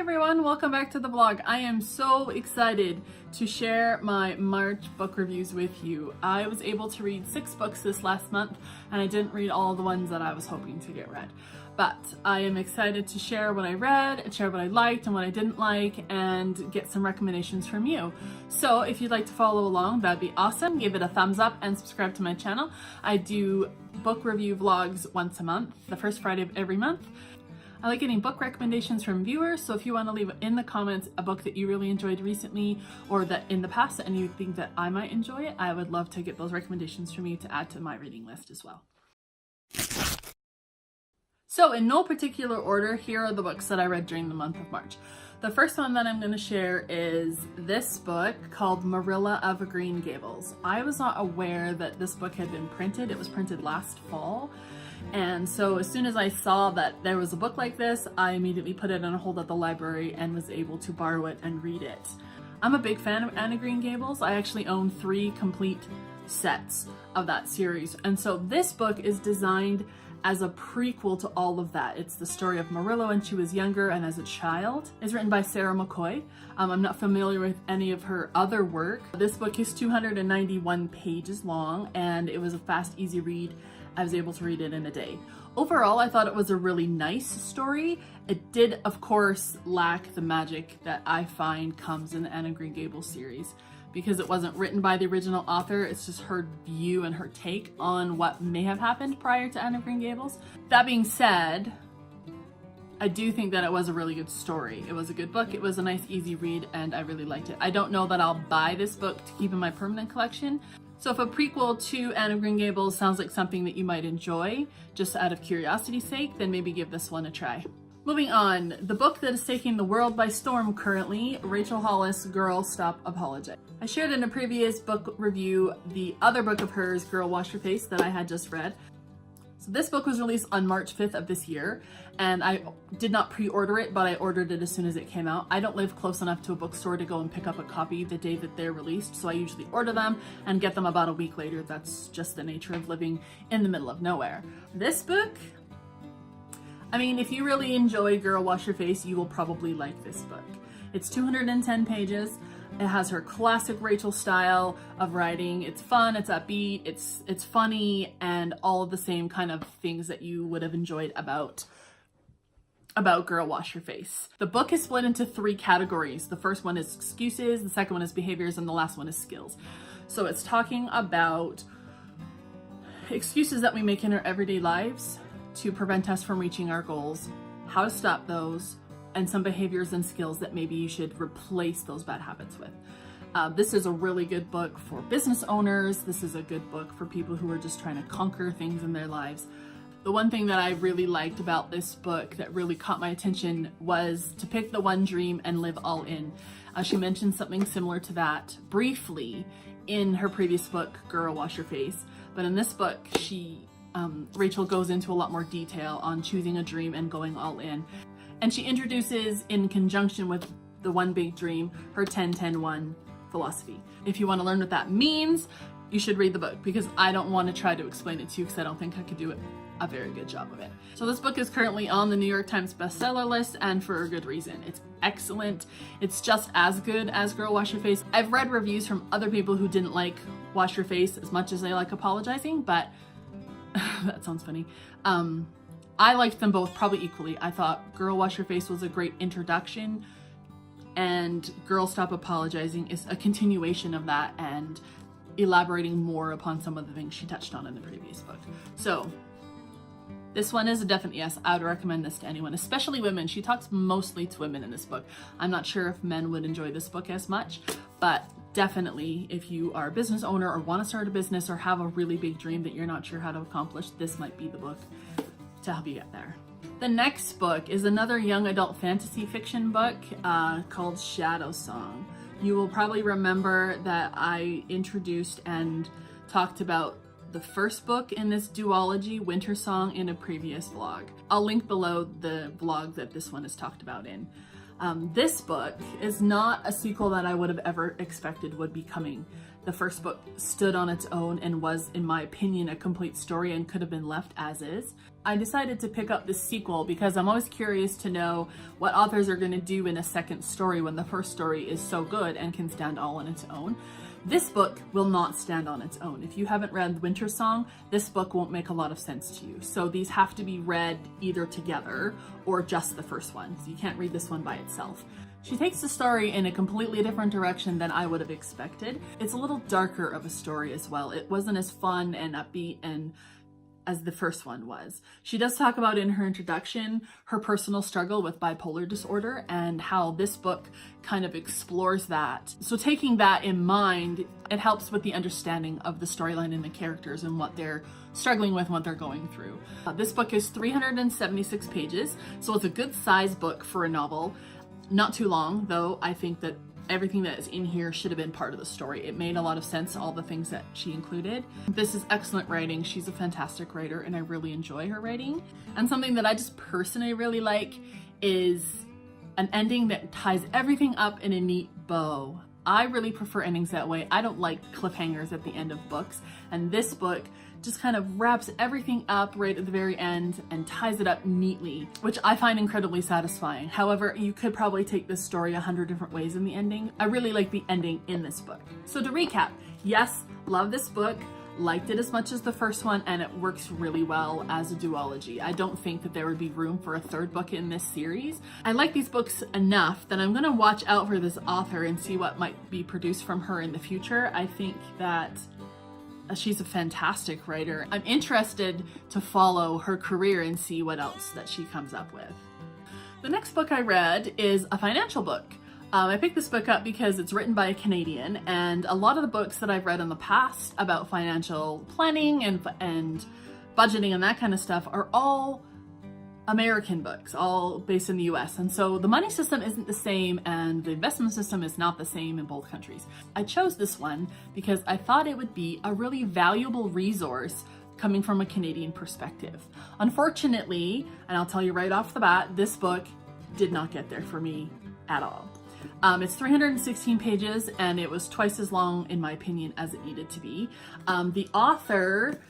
everyone, welcome back to the vlog. I am so excited to share my March book reviews with you. I was able to read 6 books this last month and I didn't read all the ones that I was hoping to get read. But I am excited to share what I read, and share what I liked and what I didn't like, and get some recommendations from you. So if you'd like to follow along, that'd be awesome. Give it a thumbs up and subscribe to my channel. I do book review vlogs once a month, the first Friday of every month. I like getting book recommendations from viewers, so if you want to leave in the comments a book that you really enjoyed recently or that in the past and you think that I might enjoy it, I would love to get those recommendations from you to add to my reading list as well. So in no particular order, here are the books that I read during the month of March. The first one that I'm going to share is this book called Marilla of Green Gables. I was not aware that this book had been printed. It was printed last fall. And so as soon as I saw that there was a book like this, I immediately put it on hold at the library and was able to borrow it and read it. I'm a big fan of Anne of Green Gables. I actually own 3 complete sets of that series. And so this book is designed as a prequel to all of that. It's the story of Marilla when she was younger and as a child. It's written by Sarah McCoy. I'm not familiar with any of her other work. This book is 291 pages long and it was a fast, easy read. I was able to read it in a day. Overall, I thought it was a really nice story. It did, of course, lack the magic that I find comes in the Anne of Green Gables series. Because it wasn't written by the original author, it's just her view and her take on what may have happened prior to Anne of Green Gables. That being said, I do think that it was a really good story. It was a good book, it was a nice easy read, and I really liked it. I don't know that I'll buy this book to keep in my permanent collection. So if a prequel to Anne of Green Gables sounds like something that you might enjoy, just out of curiosity's sake, then maybe give this one a try. Moving on, the book that is taking the world by storm currently, Rachel Hollis' Girl Stop Apologizing. I shared in a previous book review the other book of hers, Girl Wash Your Face, that I had just read. So this book was released on March 5th of this year, and I did not pre-order it, but I ordered it as soon as it came out. I don't live close enough to a bookstore to go and pick up a copy the day that they're released, so I usually order them and get them about a week later. That's just the nature of living in the middle of nowhere. This book, I mean, if you really enjoy Girl Wash Your Face, you will probably like this book. It's 210 pages. It has her classic Rachel style of writing. It's fun, it's upbeat, it's funny, and all of the same kind of things that you would have enjoyed about Girl Wash Your Face. The book is split into 3 categories. The first one is excuses, the second one is behaviors, and the last one is skills. So it's talking about excuses that we make in our everyday lives to prevent us from reaching our goals, how to stop those, and some behaviors and skills that maybe you should replace those bad habits with. This is a really good book for business owners. This is a good book for people who are just trying to conquer things in their lives. The one thing that I really liked about this book that really caught my attention was to pick the one dream and live all in. She mentioned something similar to that briefly in her previous book, Girl Wash Your Face. But in this book, Rachel goes into a lot more detail on choosing a dream and going all in. And she introduces, in conjunction with the one big dream, her 10-10-1 philosophy. If you want to learn what that means, you should read the book, because I don't want to try to explain it to you because I don't think I could do a very good job of it. So this book is currently on the New York Times bestseller list, and for a good reason. It's excellent. It's just as good as Girl Wash Your Face. I've read reviews from other people who didn't like Wash Your Face as much as they like Apologizing, but that sounds funny. I liked them both probably equally. I thought Girl Wash Your Face was a great introduction, and Girl Stop Apologizing is a continuation of that and elaborating more upon some of the things she touched on in the previous book. So this one is a definite yes. I would recommend this to anyone, especially women. She talks mostly to women in this book. I'm not sure if men would enjoy this book as much, but definitely if you are a business owner or want to start a business or have a really big dream that you're not sure how to accomplish, this might be the book to help you get there. The next book is another young adult fantasy fiction book called Shadowsong. You will probably remember that I introduced and talked about the first book in this duology, Winter Song, in a previous vlog. I'll link below the vlog that this one is talked about in. This book is not a sequel that I would have ever expected would be coming. The first book stood on its own and was, in my opinion, a complete story and could have been left as is. I decided to pick up this sequel because I'm always curious to know what authors are going to do in a second story when the first story is so good and can stand all on its own. This book will not stand on its own. If you haven't read Winter Song, this book won't make a lot of sense to you. So these have to be read either together or just the first one. So you can't read this one by itself. She takes the story in a completely different direction than I would have expected. It's a little darker of a story as well. It wasn't as fun and upbeat and as the first one was. She does talk about in her introduction her personal struggle with bipolar disorder and how this book kind of explores that. So taking that in mind, it helps with the understanding of the storyline and the characters and what they're struggling with, what they're going through. This book is 376 pages, so it's a good size book for a novel. Not too long, though. I think that everything that is in here should have been part of the story. It made a lot of sense, all the things that she included. This is excellent writing. She's a fantastic writer and I really enjoy her writing. And something that I just personally really like is an ending that ties everything up in a neat bow. I really prefer endings that way. I don't like cliffhangers at the end of books, and this book just kind of wraps everything up right at the very end and ties it up neatly, which I find incredibly satisfying. However, you could probably take this story 100 different ways in the ending. I really like the ending in this book. So to recap, yes, love this book, liked it as much as the first one, and it works really well as a duology. I don't think that there would be room for a third book in this series. I like these books enough that I'm gonna watch out for this author and see what might be produced from her in the future. I think that she's a fantastic writer. I'm interested to follow her career and see what else that she comes up with. The next book I read is a financial book. I picked this book up because it's written by a Canadian, and a lot of the books that I've read in the past about financial planning and budgeting and that kind of stuff are all American books, all based in the US. And so the money system isn't the same and the investment system is not the same in both countries. I chose this one because I thought it would be a really valuable resource coming from a Canadian perspective. Unfortunately, and I'll tell you right off the bat, this book did not get there for me at all. It's 316 pages and it was twice as long, in my opinion, as it needed to be. The author,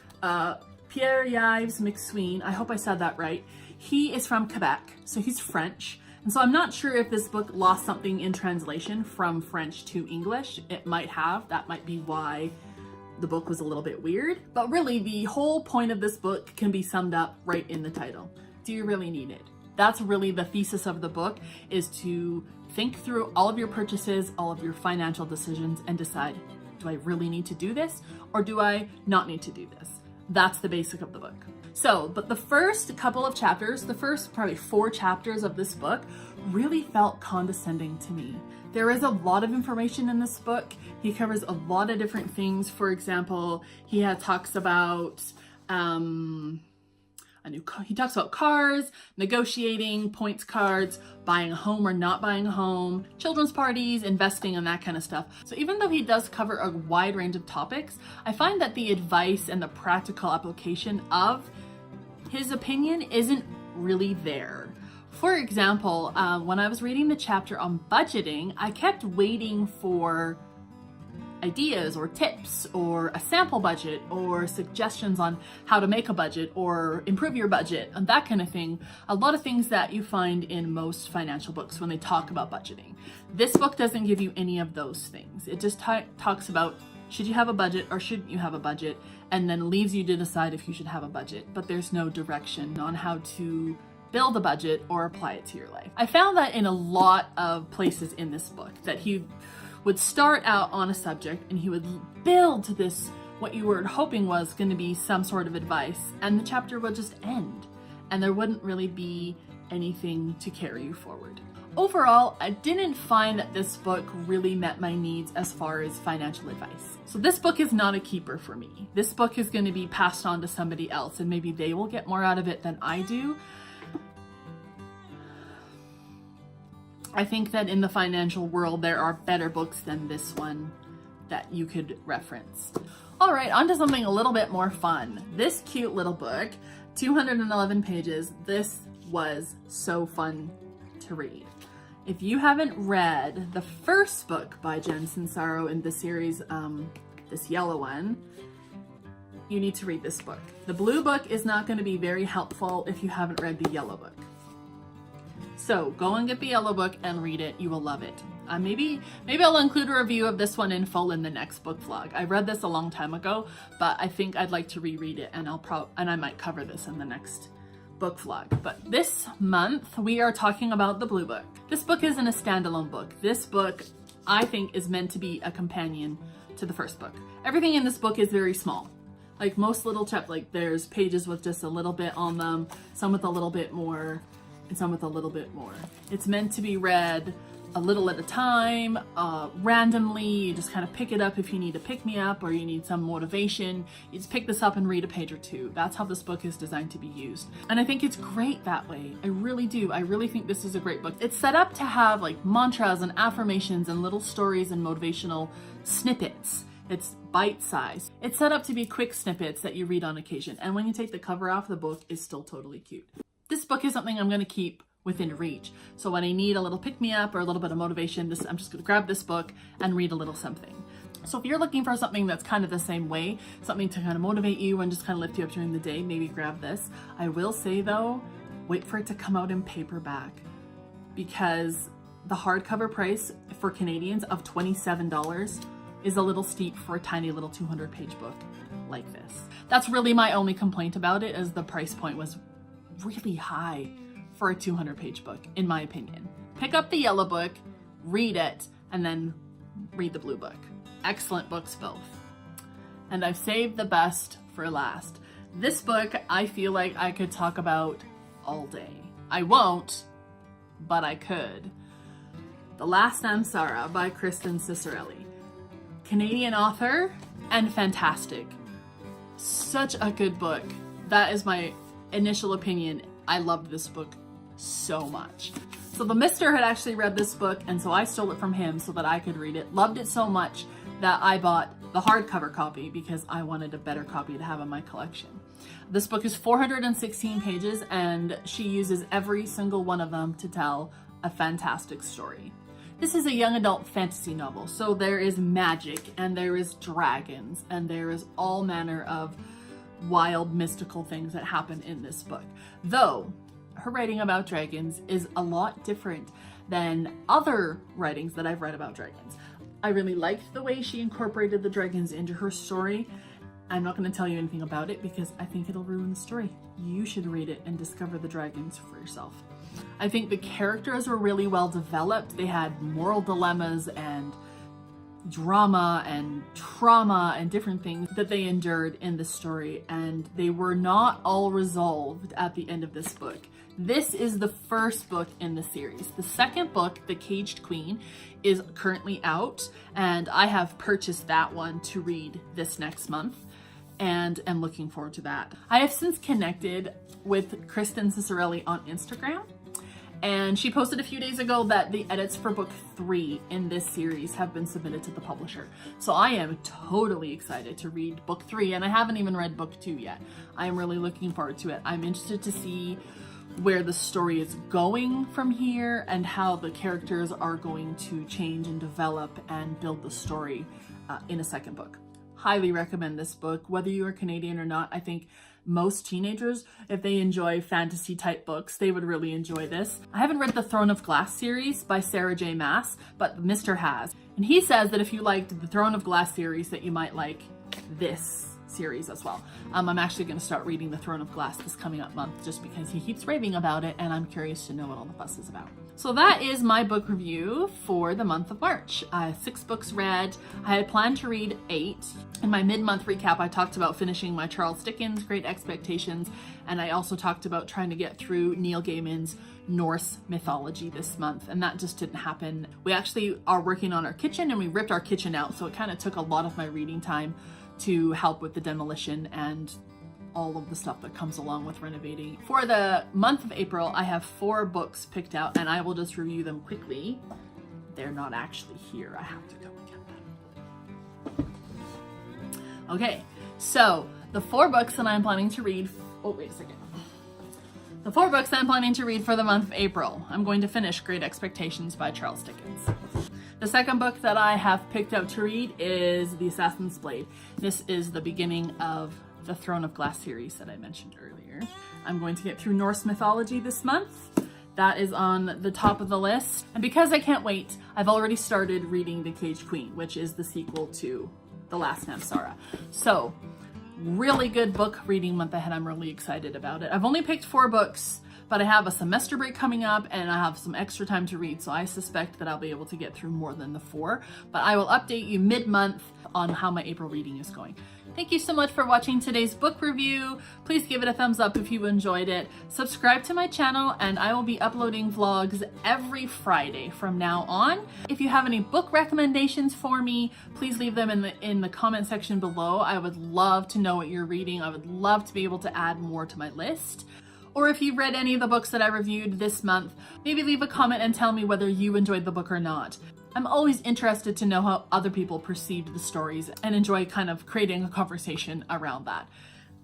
Pierre, Yves, McSween, I hope I said that right. He is from Quebec, so he's French. And so I'm not sure if this book lost something in translation from French to English. It might have. That might be why the book was a little bit weird. But really, the whole point of this book can be summed up right in the title. Do you really need it? That's really the thesis of the book, is to think through all of your purchases, all of your financial decisions, and decide, do I really need to do this or do I not need to do this? That's the basic of the book. So, but the first couple of chapters, the first probably 4 chapters of this book really felt condescending to me. There is a lot of information in this book. He covers a lot of different things. For example, he talks about he talks about cars, negotiating, points cards, buying a home or not buying a home, children's parties, investing, and that kind of stuff. So even though he does cover a wide range of topics, I find that the advice and the practical application of his opinion isn't really there. For example, when I was reading the chapter on budgeting, I kept waiting for ideas or tips or a sample budget or suggestions on how to make a budget or improve your budget and that kind of thing. A lot of things that you find in most financial books when they talk about budgeting. This book doesn't give you any of those things. It just talks about should you have a budget or shouldn't you have a budget, and then leaves you to decide if you should have a budget, but there's no direction on how to build a budget or apply it to your life. I found that in a lot of places in this book, that he would start out on a subject and he would build to this, what you were hoping was going to be some sort of advice, and the chapter would just end and there wouldn't really be anything to carry you forward. Overall, I didn't find that this book really met my needs as far as financial advice. So this book is not a keeper for me. This book is going to be passed on to somebody else and maybe they will get more out of it than I do. I think that in the financial world, there are better books than this one that you could reference. All right, on to something a little bit more fun. This cute little book, 211 pages. This was so fun to read. If you haven't read the first book by Sincero in the series, this yellow one, you need to read this book. The blue book is not going to be very helpful if you haven't read the yellow book. So go and get the yellow book and read it. You will love it. Maybe I'll include a review of this one in full in the next book vlog. I read this a long time ago, but I think I'd like to reread it, and I might cover this in the next book vlog. But this month we are talking about the blue book. This book isn't a standalone book. This book, I think, is meant to be a companion to the first book. Everything in this book is very small. Like most little like there's pages with just a little bit on them, some with a little bit more, and some with a little bit more. It's meant to be read a little at a time, randomly. You just kind of pick it up if you need a pick-me-up or you need some motivation. You just pick this up and read a page or two. That's how this book is designed to be used. And I think it's great that way. I really do. I really think this is a great book. It's set up to have like mantras and affirmations and little stories and motivational snippets. It's bite-sized. It's set up to be quick snippets that you read on occasion. And when you take the cover off, the book is still totally cute. This book is something I'm going to keep within reach. So when I need a little pick-me-up or a little bit of motivation, I'm just going to grab this book and read a little something. So if you're looking for something that's kind of the same way, something to kind of motivate you and just kind of lift you up during the day, maybe grab this. I will say though, wait for it to come out in paperback, because the hardcover price for Canadians of $27 is a little steep for a tiny little 200-page book like this. That's really my only complaint about it, is the price point was really high for a 200-page book, in my opinion. Pick up the yellow book, read it, and then read the blue book. Excellent books both. And I've saved the best for last. This book, I feel like I could talk about all day. I won't, but I could. The Last Sansara by Kristen Ciccarelli. Canadian author and fantastic. Such a good book. That is my initial opinion. I loved this book so much. So the mister had actually read this book, and so I stole it from him so that I could read it. Loved it so much that I bought the hardcover copy because I wanted a better copy to have in my collection. This book is 416 pages, and she uses every single one of them to tell a fantastic story. This is a young adult fantasy novel, so there is magic, and there is dragons, and there is all manner of wild mystical things that happen in this book. Though her writing about dragons is a lot different than other writings that I've read about dragons. I really liked the way she incorporated the dragons into her story. I'm not going to tell you anything about it because I think it'll ruin the story. You should read it and discover the dragons for yourself. I think the characters were really well developed. They had moral dilemmas and drama and trauma and different things that they endured in the story, and they were not all resolved at the end of this book. This is the first book in the series. The second book, The Caged Queen, is currently out, and I have purchased that one to read this next month and am looking forward to that. I have since connected with Kristen Ciccarelli on Instagram, and she posted a few days ago that the edits for book 3 in this series have been submitted to the publisher. So I am totally excited to read book 3, and I haven't even read book 2 yet. I am really looking forward to it. I'm interested to see where the story is going from here and how the characters are going to change and develop and build the story in a second book. Highly recommend this book, whether you are Canadian or not. I think most teenagers, if they enjoy fantasy type books, they would really enjoy this. I haven't read the Throne of Glass series by Sarah J. Maas, but Mr. has. And he says that if you liked the Throne of Glass series, that you might like this series as well. I'm actually going to start reading the Throne of Glass this coming up month just because he keeps raving about it and I'm curious to know what all the fuss is about. So that is my book review for the month of March. 6 books read. I had planned to read 8. In my mid-month recap, I talked about finishing my Charles Dickens Great Expectations, and I also talked about trying to get through Neil Gaiman's Norse mythology this month, and that just didn't happen. We actually are working on our kitchen, and we ripped our kitchen out, so it kind of took a lot of my reading time to help with the demolition and all of the stuff that comes along with renovating. For the month of April, I have 4 books picked out, and I will just review them quickly. They're not actually here. I have to go and get them. Okay, so the 4 books that I'm planning to read, The 4 books I'm planning to read for the month of April. I'm going to finish Great Expectations by Charles Dickens. The second book that I have picked out to read is The Assassin's Blade. This is the beginning of the Throne of Glass series that I mentioned earlier. I'm going to get through Norse mythology this month. That is on the top of the list. And because I can't wait, I've already started reading The Caged Queen, which is the sequel to The Last Sansara. So, really good book reading month ahead. I'm really excited about it. I've only picked 4 books, but I have a semester break coming up and I have some extra time to read, so I suspect that I'll be able to get through more than the 4. But I will update you mid-month on how my April reading is going. Thank you so much for watching today's book review. Please give it a thumbs up if you enjoyed it. Subscribe to my channel and I will be uploading vlogs every Friday from now on. If you have any book recommendations for me, please leave them in the comment section below. I would love to know what you're reading. I would love to be able to add more to my list. Or if you've read any of the books that I reviewed this month, maybe leave a comment and tell me whether you enjoyed the book or not. I'm always interested to know how other people perceived the stories and enjoy kind of creating a conversation around that.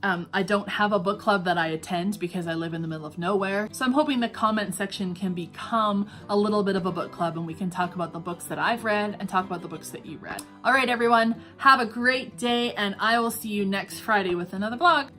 I don't have a book club that I attend because I live in the middle of nowhere. So I'm hoping the comment section can become a little bit of a book club and we can talk about the books that I've read and talk about the books that you read. All right, everyone, have a great day and I will see you next Friday with another vlog.